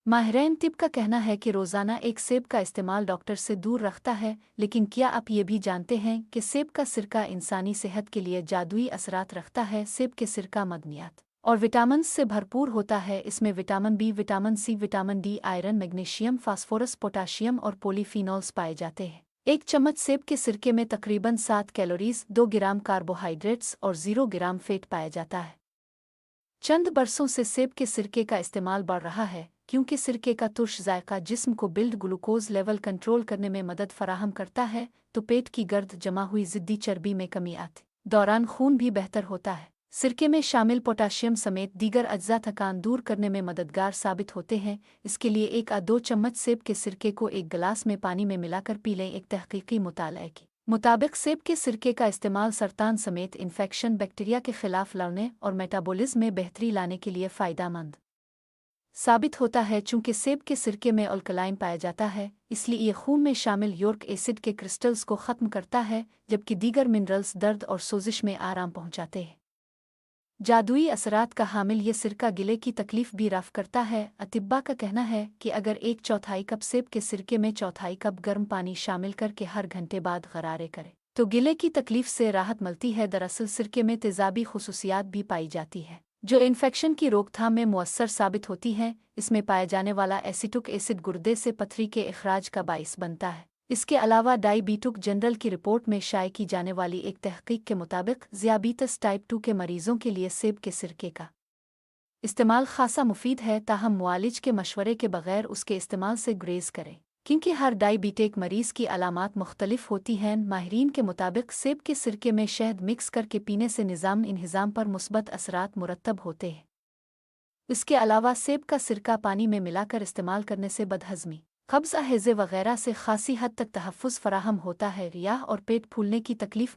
माहिरीन तिब का कहना है कि रोज़ाना एक सेब का इस्तेमाल डॉक्टर से दूर रखता है, लेकिन क्या आप ये भी जानते हैं कि सेब का सिरका इंसानी सेहत के लिए जादुई असरात रखता है। सेब के सिरका मदनियात और विटामिन से भरपूर होता है। इसमें vitamin B, vitamin C, vitamin D, iron, magnesium, phosphorus, potassium और पॉलीफिनॉल्स पाए जाते हैं। एक चम्मच सेब के सिरके में तकरीबन 7 कैलोरीज, 2 ग्राम कार्बोहाइड्रेट्स और 0 ग्राम फैट पाया जाता है। चंद बरसों से सेब के सिरके का इस्तेमाल बढ़ रहा है, क्योंकि सिरके का तुर्श जायका जिस्म को बिल्ड ग्लूकोज लेवल कंट्रोल करने में मदद फराहम करता है, तो पेट की गर्द जमा हुई ज़िद्दी चर्बी में कमी आती दौरान खून भी बेहतर होता है। सिरके में शामिल पोटाशियम समेत दीगर अज्जा थकान दूर करने में मददगार साबित होते हैं। इसके लिए 1 या 2 चम्मच सेब के सिरके को एक गिलास में पानी में मिलाकर पी लें। एक तहकीकी मुताले के मुताबिक सेब के सिरके का इस्तेमाल सरतान समेत इन्फेक्शन, बैक्टीरिया के खिलाफ लड़ने और मेटाबॉलिज्म में बेहतरी लाने के लिए फ़ायदेमंद साबित होता है। चूँकि सेब के सिरके में अल्कलाइन पाया जाता है, इसलिए ये खून में शामिल यूरिक एसिड के क्रिस्टल्स को ख़त्म करता है, जबकि दीगर मिनरल्स दर्द और सोजिश में आराम पहुँचाते हैं। जादुई असरात का हामिल ये सिरका गिले की तकलीफ भी रफ़ करता है। अतिब्बा का कहना है कि अगर 1/4 कप सेब के सिरके में 1/4 कप गर्म पानी शामिल करके हर घंटे बाद गरारे करें तो गिले की तकलीफ से राहत मिलती है। दरअसल सिरके में तेज़ाबी खुसूसियात भी पाई जाती है, जो इन्फेक्शन की रोकथाम में मुअस्सर साबित होती हैं। इसमें पाया जाने वाला एसिटिक एसिड गुर्दे से पथरी के इखराज का बाइस बनता है। इसके अलावा डायबिटिक जनरल की रिपोर्ट में शाये की जाने वाली एक तहकीक के मुताबिक ज़ियाबीतस टाइप 2 के मरीजों के लिए सेब के सिरके का इस्तेमाल खासा मुफीद है, ताहम मुआलिज के मशवरे के बगैर उसके इस्तेमाल से गुरेज करें, क्योंकि हर डायबिटिक मरीज़ की अलामात मुख्तलिफ होती हैं। माहिरीन के मुताबिक सेब के सिरके में शहद मिक्स करके पीने से निज़ाम इन्हिज़ाम पर मुस्बत असरात मुरतब होते हैं। इसके अलावा सेब का सिरका पानी में मिलाकर इस्तेमाल करने से बदहज़मी, कब्ज़, हैज़े वगैरह से खासी हद तक तहफ़्फ़ुज़ फराहम होता है। रियाह और पेट फूलने की तकलीफ में